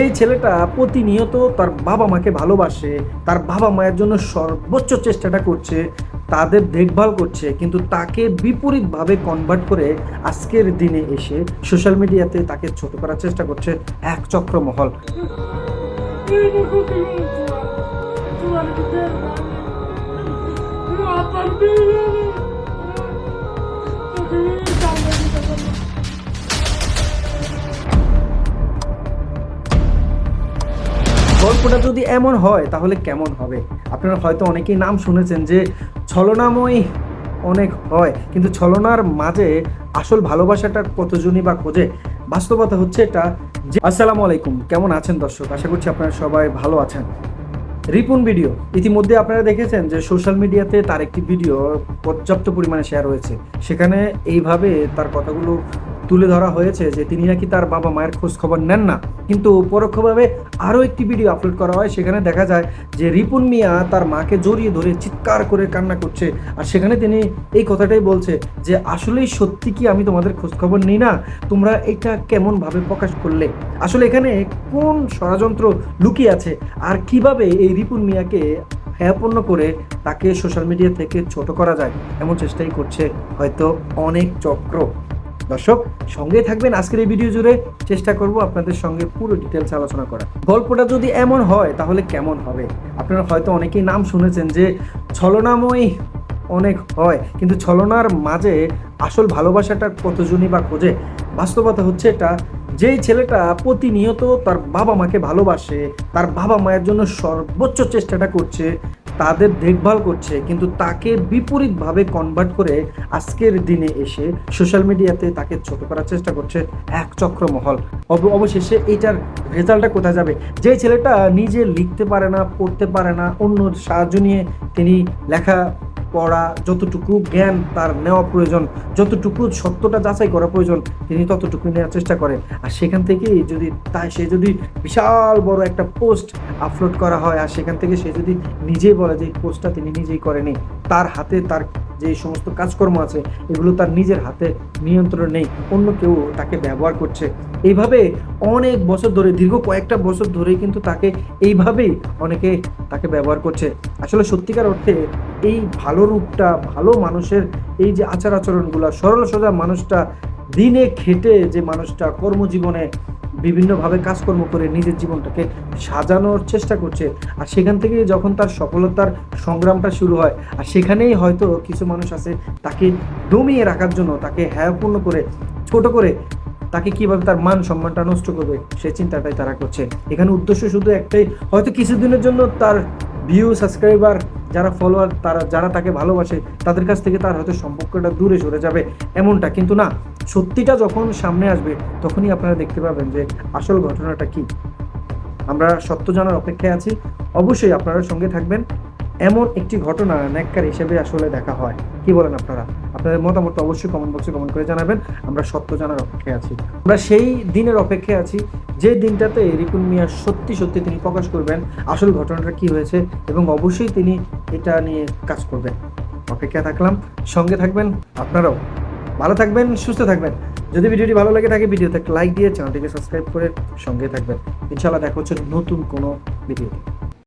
এই ছেলেটা প্রতিনিয়ত তার বাবা মাকে ভালোবাসে, তার বাবা মায়ের জন্য সর্বোচ্চ চেষ্টাটা করছে, তাদের দেখভাল করছে, কিন্তু তাকে বিপরীতভাবে কনভার্ট করে আজকের দিনে এসে সোশ্যাল মিডিয়াতে তাকে ছোট করার চেষ্টা করছে এক চক্র মহল। গল্পটা যদি এমন হয় তাহলে কেমন হবে? আপনারা হয়তো অনেকেই নাম শুনেছেন যে ছলনাময়ী অনেক হয়, কিন্তু ছলনার মাঝে আসল ভালোবাসাটা কতজনই বা খোঁজে। বাস্তবতা হচ্ছে এটা যে আসসালামু আলাইকুম, কেমন আছেন দর্শক? আশা করছি আপনারা সবাই ভালো আছেন। রিপুন ভিডিও ইতিমধ্যে আপনারা দেখেছেন যে সোশ্যাল মিডিয়াতে তার একটি ভিডিও পর্যাপ্ত পরিমাণে শেয়ার হয়েছে। সেখানে এইভাবে তার কথাগুলো তুলে ধরা হয়েছে যে তিনি নাকি তার বাবা মায়ের খোঁজ খবর নেন না, কিন্তু পরোক্ষভাবে আরও একটি ভিডিও আপলোড করা হয়। সেখানে দেখা যায় যে রিপুন মিয়া তার মাকে জড়িয়ে ধরে চিৎকার করে কান্না করছে, আর সেখানে তিনি এই কথাটাই বলছে যে আসলেই সত্যি কি আমি তোমাদের খোঁজ খবর নিই না? তোমরা এটা কেমনভাবে প্রকাশ করলে? আসলে এখানে কোন ষড়যন্ত্র লুকিয়ে আছে, আর কিভাবে এই রিপুন মিয়াকে হেয়পন্ন করে তাকে সোশ্যাল মিডিয়া থেকে ছোট করা যায় এমন চেষ্টাই করছে হয়তো অনেক চক্র। দর্শক সঙ্গে থাকবেন আজকের এই ভিডিও জুড়ে, চেষ্টা করব আপনাদের সঙ্গে পুরো ডিটেলস আলোচনা করা। গল্পটা যদি এমন হয় তাহলে কেমন হবে? আপনারা হয়তো অনেকেই নাম শুনেছেন যে ছলনাময়ী অনেক হয়, কিন্তু ছলনার মাঝে আসল ভালোবাসাটা কতজনই বা খোঁজে। বাস্তবতা হচ্ছে এটা, যেই ছেলেটা প্রতিনিয়ত তার বাবা মাকে ভালোবাসে, তার বাবা মায়ের জন্য সর্বোচ্চ চেষ্টাটা করছে, তাদের দেখভাল করছে, কিন্তু তাকে বিপরীতভাবে কনভার্ট করে আজকের দিনে এসে সোশ্যাল মিডিয়াতে তাকে ছোট করার চেষ্টা করছে এক চক্র মহল। অবশেষে এইটার রেজাল্টটা কোথায় যাবে? যে ছেলেটা নিজে লিখতে পারে না, পড়তে পারে না, অন্যর সাহায্য নিয়ে তিনি লেখা পড়া, যতটুকু জ্ঞান তার নেওয়া প্রয়োজন, যতটুকু সত্যটা যাচাই করা প্রয়োজন, তিনি ততটুকু নেওয়ার চেষ্টা করে। আর সেখান থেকেই সে যদি বিশাল বড় একটা পোস্ট আপলোড করা হয়, আর সেখান থেকে সে যদি নিজেই বলে যে এই পোস্টটা তিনি নিজেই করেনি, তার হাতে তার যে সমস্ত কাজকর্ম আছে এগুলো তার নিজের হাতে নিয়ন্ত্রণ নেই, অন্য কেউ তাকে ব্যবহার করছে। এইভাবে অনেক বছর ধরে, দীর্ঘ কয়েকটা বছর ধরে কিন্তু তাকে এইভাবেই অনেকে তাকে ব্যবহার করছে। আসলে সত্যিকার অর্থে এই ভালো রূপটা, ভালো মানুষের এই যে আচার আচরণগুলো, সরল সোজা মানুষটা দিনে খেটে যে মানুষটা কর্মজীবনে বিভিন্নভাবে কাজকর্ম করে নিজের জীবনটাকে সাজানোর চেষ্টা করছে, আর সেখান থেকে যখন তার সফলতার সংগ্রামটা শুরু হয়, আর সেখানেই হয়তো কিছু মানুষ আছে তাকে দমিয়ে রাখার জন্য, তাকে হেয়পূর্ণ করে, ছোট করে, তাকে কিভাবে তার মান সম্মানটা নষ্ট করবে সে চিন্তাটাই তারা করছে। এখানে উদ্দেশ্য শুধু একটাই, হয়তো কিছুদিনের জন্য তার ভিউ, সাবস্ক্রাইবার, যারা ফলোয়ার, যারা তাকে ভালোবাসে তাদের কাছ থেকে তার হয়তো সম্পর্কটা দূরে সরে যাবে এমনটা, কিন্তু না, সত্যিটা যখন সামনে আসবে তখনই আপনারা দেখতে পাবেন যে আসল ঘটনাটা কি। আমরা সত্য জানার অপেক্ষায় আছি, অবশ্যই আপনারা সঙ্গে থাকবেন। এমন একটি ঘটনা ন্যাক্কার হিসেবে আসলে দেখা হয়, কি বলেন আপনারা? আপনাদের মতামত অবশ্যই কমেন্ট বক্সে কমেন্ট করে জানাবেন। আমরা সত্য জানার অপেক্ষায় আছি, আমরা সেই দিনের অপেক্ষায় আছি যে দিনটাতে রিপুন মিয়া সত্যি সত্যি তিনি প্রকাশ করবেন আসল ঘটনাটা কি হয়েছে, এবং অবশ্যই তিনি এটা নিয়ে কাজ করবেন। অপেক্ষায় থাকলাম, সঙ্গে থাকবেন। আপনারাও ভালো থাকবেন, সুস্থ থাকবেন। যদি ভিডিওটি ভালো লাগে থাকে, ভিডিওতে একটা লাইক দিয়ে চ্যানেলটিকে সাবস্ক্রাইব করে সঙ্গে থাকবেন। ইনশাআল্লাহ দেখা হচ্ছে নতুন কোনো ভিডিওতে।